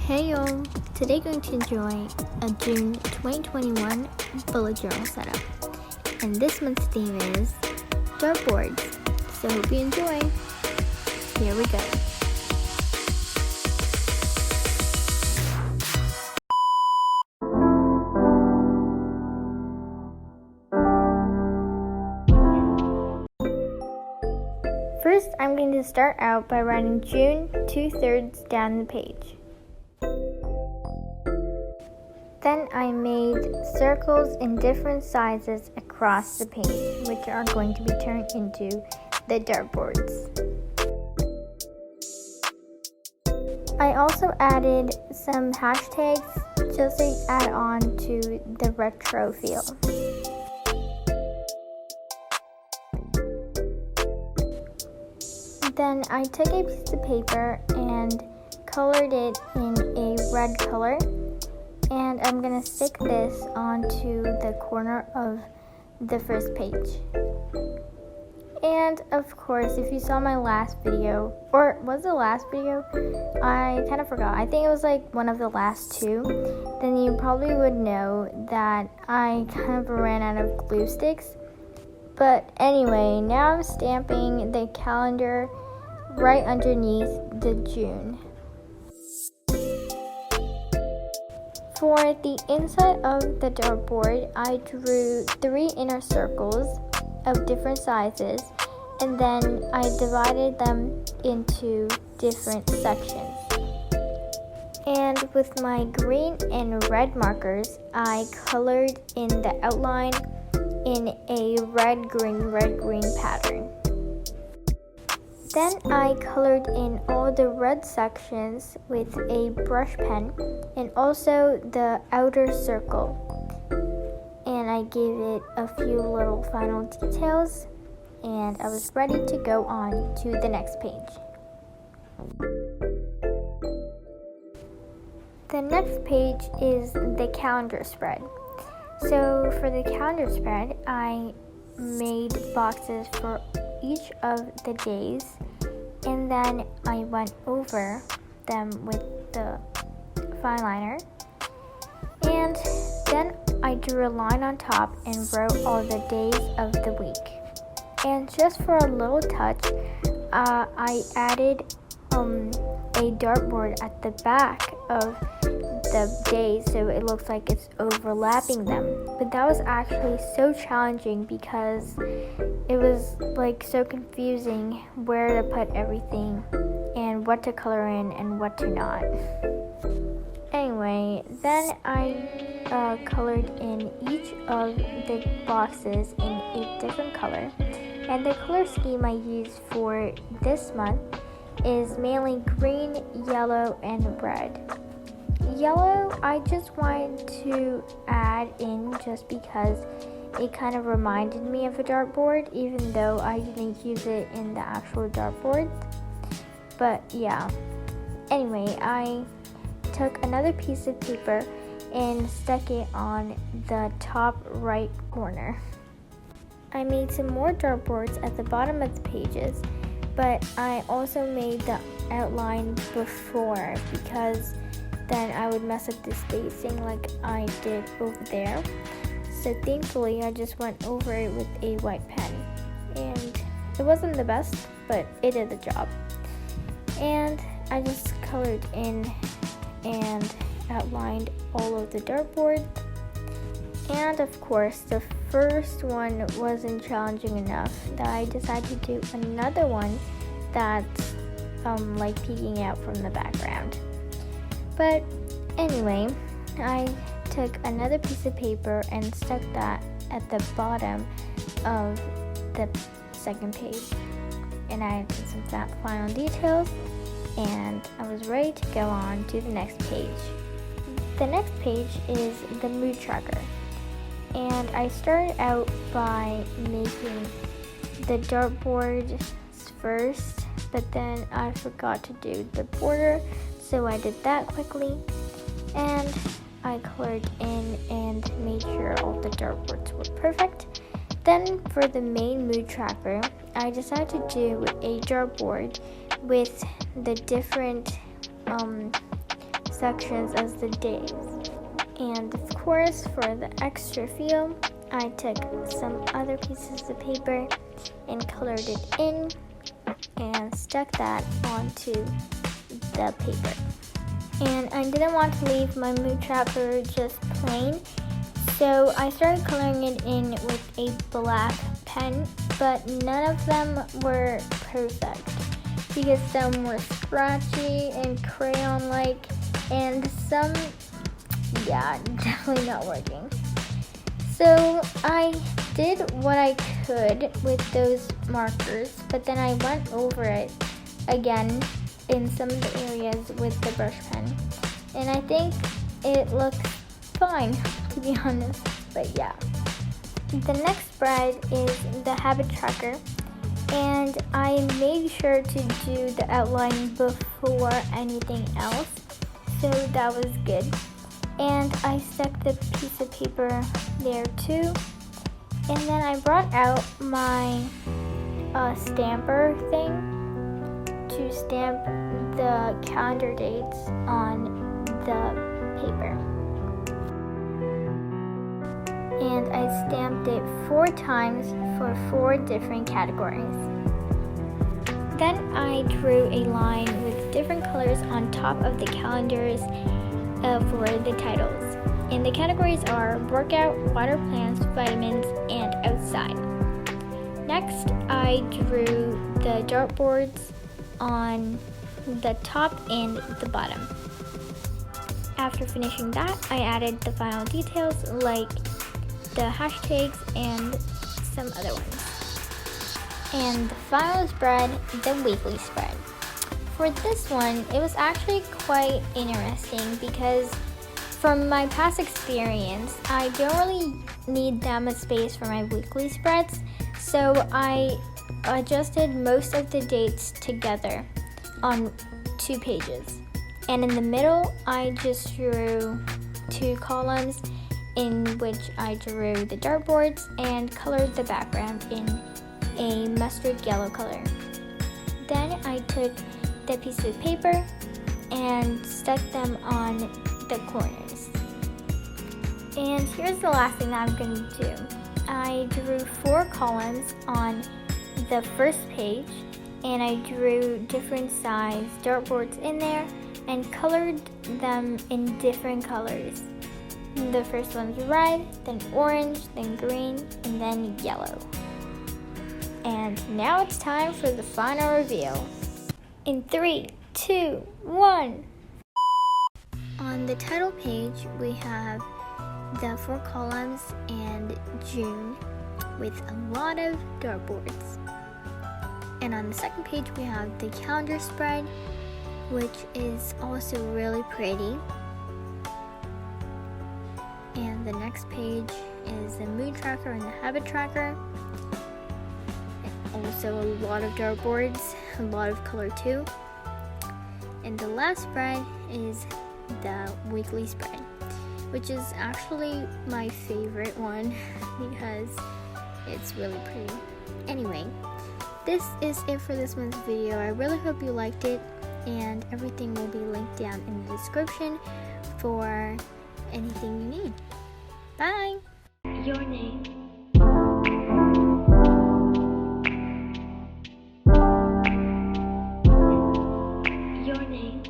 Hey y'all, today going to enjoy a June 2021 bullet journal setup. And this month's theme is dartboards, so hope you enjoy. Here we go. First, I'm going to start out by writing June 2/3 down the page. Then I made circles in different sizes across the page, which are going to be turned into the dartboards. I also added some hashtags just to add on to the retro feel. Then I took a piece of paper and colored it in a red color. And I'm going to stick this onto the corner of the first page. And of course, if you saw my last video, or was it the last video? I kind of forgot. I think it was like one of the last two. Then you probably would know that I kind of ran out of glue sticks. But anyway, now I'm stamping the calendar right underneath the June. For the inside of the dartboard, I drew 3 inner circles of different sizes, and then I divided them into different sections. And with my green and red markers, I colored in the outline in a red-green pattern. Then I colored in all the red sections with a brush pen and also the outer circle. And I gave it a few little final details, and I was ready to go on to the next page. The next page is the calendar spread. So for the calendar spread, I made boxes for each of the days, and then I went over them with the fineliner, and then I drew a line on top and wrote all the days of the week. And just for a little touch, I added a dartboard at the back of the days so it looks like it's overlapping them. But that was actually so challenging because it was like so confusing where to put everything and what to color in and what to not. Anyway, then I colored in each of the boxes in a different color, and the color scheme I used for this month is mainly green, yellow, and red. Yellow, I just wanted to add in just because it kind of reminded me of a dartboard, even though I didn't use it in the actual dartboard. But yeah. Anyway, I took another piece of paper and stuck it on the top right corner. I made some more dartboards at the bottom of the pages, but I also made the outline before because then I would mess up the spacing like I did over there. So thankfully I just went over it with a white pen, and it wasn't the best, but it did the job. And I just colored in and outlined all of the dartboard. And of course, the first one wasn't challenging enough that I decided to do another one that's like peeking out from the background. But anyway, I took another piece of paper and stuck that at the bottom of the second page. And I did some final details, and I was ready to go on to the next page. The next page is the mood tracker. And I started out by making the dartboard first, but then I forgot to do the border, so I did that quickly, and I colored in and made sure all the dartboards were perfect. Then for the main mood tracker, I decided to do a dartboard with the different sections as the days. And of course, for the extra feel, I took some other pieces of paper and colored it in and stuck that onto the paper. And I didn't want to leave my mood tracker just plain, so I started coloring it in with a black pen, but none of them were perfect because some were scratchy and crayon-like, and some, definitely not working. So I did what I could with those markers, but then I went over it again in some of the areas with the brush pen, and I think it looks fine, to be honest, but yeah. The next spread is the habit tracker, and I made sure to do the outline before anything else, so that was good. And I stuck the piece of paper there too, and then I brought out my stamper thing to stamp the calendar dates on the paper. And I stamped it 4 times for 4 different categories. Then I drew a line with different colors on top of the calendars for the titles. And the categories are workout, water plants, vitamins, and outside. Next, I drew the dartboards on the top and the bottom. After finishing that, I added the final details like the hashtags and some other ones. And the final spread, the weekly spread. For this one, it was actually quite interesting because from my past experience, I don't really need that much space for my weekly spreads, so I adjusted most of the dates together on 2 pages. And in the middle, I just drew 2 columns in which I drew the dartboards and colored the background in a mustard yellow color. Then I took the piece of paper and stuck them on the corners. And here's the last thing that I'm going to do. I drew 4 columns on the first page, and I drew different size dartboards in there and colored them in different colors. The first one's red, then orange, then green, and then yellow. And now it's time for the final reveal. In 3, 2, 1. On the title page, we have the 4 columns and June with a lot of dartboards. And on the second page, we have the calendar spread, which is also really pretty. And the next page is the mood tracker and the habit tracker. And also a lot of dartboards, a lot of color too. And the last spread is the weekly spread, which is actually my favorite one because it's really pretty. Anyway, this is it for this month's video. I really hope you liked it, and everything will be linked down in the description for anything you need. Bye! Your name. Your name.